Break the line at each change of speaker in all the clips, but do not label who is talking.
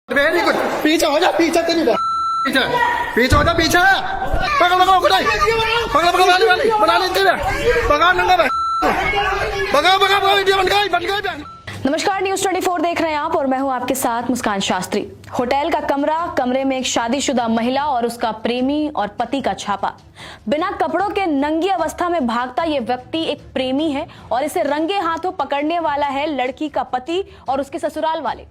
Very good, पीछे हो जा, पीछे तेरी पीछे पीछे हो जा, पीछे पकड़ पकड़ पकड़ पकड़ पकड़ वाली वाली बना लेते हैं, पकड़ नंगा पकड़ पकड़ पकड़ वीडियो बन गई।
नमस्कार, न्यूज 24 देख रहे हैं आप और मैं हूं आपके साथ मुस्कान शास्त्री। होटल का कमरे में एक शादीशुदा महिला और उसका प्रेमी और पति का छापा। बिना कपड़ों के नंगी अवस्था में भागता ये व्यक्ति एक प्रेमी है और इसे रंगे हाथों पकड़ने वाला है लड़की का पति और उसके ससुराल वाले।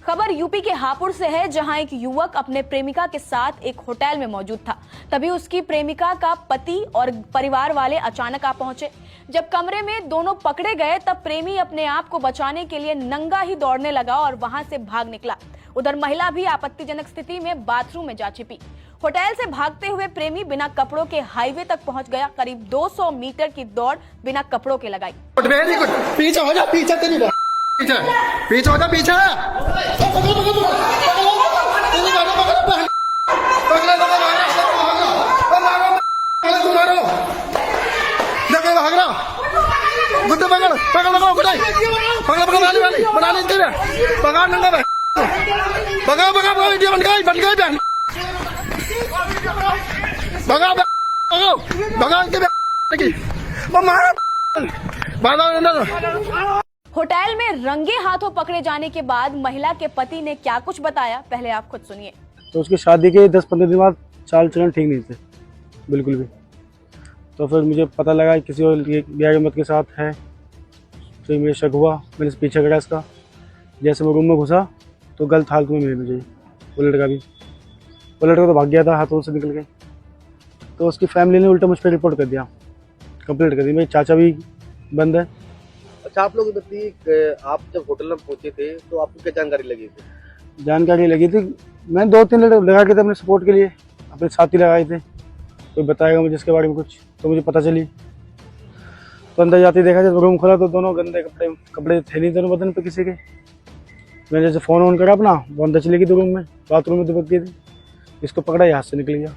खबर यूपी के हापुड़ से है, जहां एक युवक अपने प्रेमिका के साथ एक होटल में मौजूद था। तभी उसकी प्रेमिका का पति और परिवार वाले अचानक आ पहुंचे। जब कमरे में दोनों पकड़े गए तब प्रेमी अपने आप को बचाने के लिए नंगा ही दौड़ने लगा और वहां से भाग निकला। उधर महिला भी आपत्तिजनक स्थिति में बाथरूम में जा छिपी। होटल से भागते हुए प्रेमी बिना कपड़ों के हाईवे तक पहुंच गया। करीब 200 मीटर की दौड़ बिना कपड़ों के लगाई।
वेरी गुड, पीछे हो जा, पीछे तेरी पीछे पीछे हो जा, पीछे गुड्डे पकड़ पकड़ पकड़ पकड़ वाली वाली बना लेते हैं, पकड़ नंगा पकड़ पकड़ वीडियो बन गई बहन, भगा
होटल में रंगे हाथों पकड़े जाने के बाद महिला के पति ने क्या कुछ बताया, पहले आप खुद सुनिए।
तो उसकी शादी के 10-15 दिन बाद चाल चलन ठीक नहीं थे बिल्कुल भी। तो फिर मुझे पता लगा किसी और गैर मत के साथ है, तो मुझे शक हुआ। मैंने पीछे करा इसका। जैसे मैं रूम में घुसा तो गलत हालत में मिले मुझे वो लड़का भी। वो लड़का तो भाग गया था, हाथों से निकल गए। तो उसकी फैमिली ने उल्टा मुझ पर रिपोर्ट कर दिया, कंप्लेंट कर दी। मेरे चाचा भी बंद है।
अच्छा, आप लोग बताइए, आप जब होटल में पहुंचे थे तो आपको क्या जानकारी लगी थी?
जानकारी लगी थी, मैं 2-3 लड़के लगा के थे अपने सपोर्ट के लिए, अपने साथी लगाए थे। कोई बताएगा मुझे इसके बारे में कुछ, तो मुझे पता चली। तो अंदर जाते देखा, जब रूम खोला तो दोनों गंदे कपड़े थे नहीं दोनों बदन पे किसी के। मैंने जैसे फ़ोन ऑन करा अपना, वो अंदर चली गई तो रूम में, बाथरूम में दुबक गई थी। इसको पकड़ा, हाथ से निकल गया।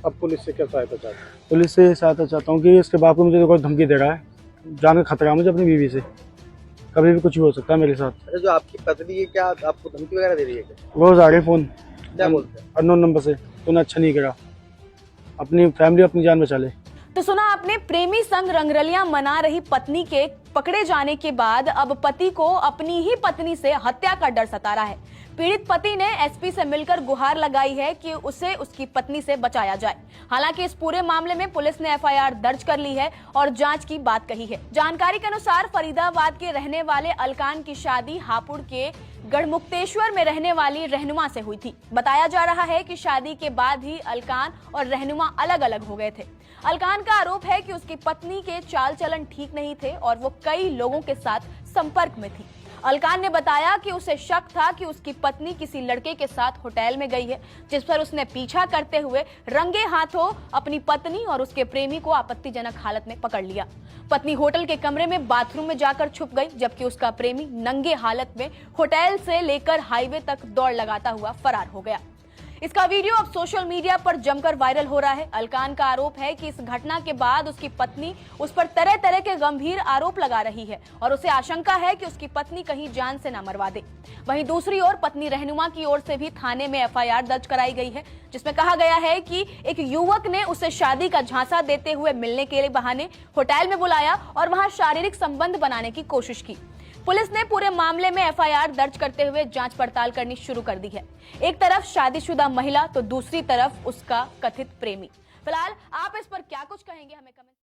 अब पुलिस से क्या सहायता चाहते हैं?
पुलिस से सहायता चाहता हूँ कि इसके बाप को मुझे कोई धमकी दे रहा है, जान का खतरा मुझे अपनी बीवी से, कभी भी कुछ भी हो सकता है मेरे साथ।
अच्छा, जो आपकी पत्नी है क्या आपको धमकी वगैरह दे रही है क्या?
रोज आ रहे फ़ोन,
क्या बोलते हैं?
अननोन नंबर से। तूने अच्छा नहीं करा, अपनी फैमिली अपनी जान बचा ले।
तो सुना आपने, प्रेमी संग रंगरलियां मना रही पत्नी के पकड़े जाने के बाद अब पति को अपनी ही पत्नी से हत्या का डर सता रहा है। पीड़ित पति ने एसपी से मिलकर गुहार लगाई है कि उसे उसकी पत्नी से बचाया जाए। हालांकि इस पूरे मामले में पुलिस ने एफआईआर दर्ज कर ली है और जांच की बात कही है। जानकारी के अनुसार फरीदाबाद के रहने वाले अलकान की शादी हापुड़ के गढ़मुक्तेश्वर में रहने वाली रहनुमा से हुई थी। बताया जा रहा है कि शादी के बाद ही अलकान और रहनुमा अलग अलग हो गए थे। अलकान का आरोप है कि उसकी पत्नी के चाल चलन ठीक नहीं थे और वो कई लोगों के साथ संपर्क में थी। अलकान ने बताया कि उसे शक था कि उसकी पत्नी किसी लड़के के साथ होटल में गई है, जिस पर उसने पीछा करते हुए रंगे हाथों अपनी पत्नी और उसके प्रेमी को आपत्तिजनक हालत में पकड़ लिया। पत्नी होटल के कमरे में बाथरूम में जाकर छुप गई, जबकि उसका प्रेमी नंगे हालत में होटल से लेकर हाईवे तक दौड़ लगाता हुआ फरार हो गया। इसका वीडियो अब सोशल मीडिया पर जमकर वायरल हो रहा है। अलकान का आरोप है कि इस घटना के बाद उसकी पत्नी उस पर तरह तरह के गंभीर आरोप लगा रही है और उसे आशंका है कि उसकी पत्नी कहीं जान से न मरवा दे। वहीं दूसरी ओर पत्नी रहनुमा की ओर से भी थाने में एफआईआर दर्ज कराई गई है, जिसमें कहा गया है कि एक युवक ने उसे शादी का झांसा देते हुए मिलने के बहाने होटल में बुलाया और वहां शारीरिक संबंध बनाने की कोशिश की। पुलिस ने पूरे मामले में एफआईआर दर्ज करते हुए जांच पड़ताल करनी शुरू कर दी है। एक तरफ शादीशुदा महिला तो दूसरी तरफ उसका कथित प्रेमी। फिलहाल आप इस पर क्या कुछ कहेंगे, हमें कमेंट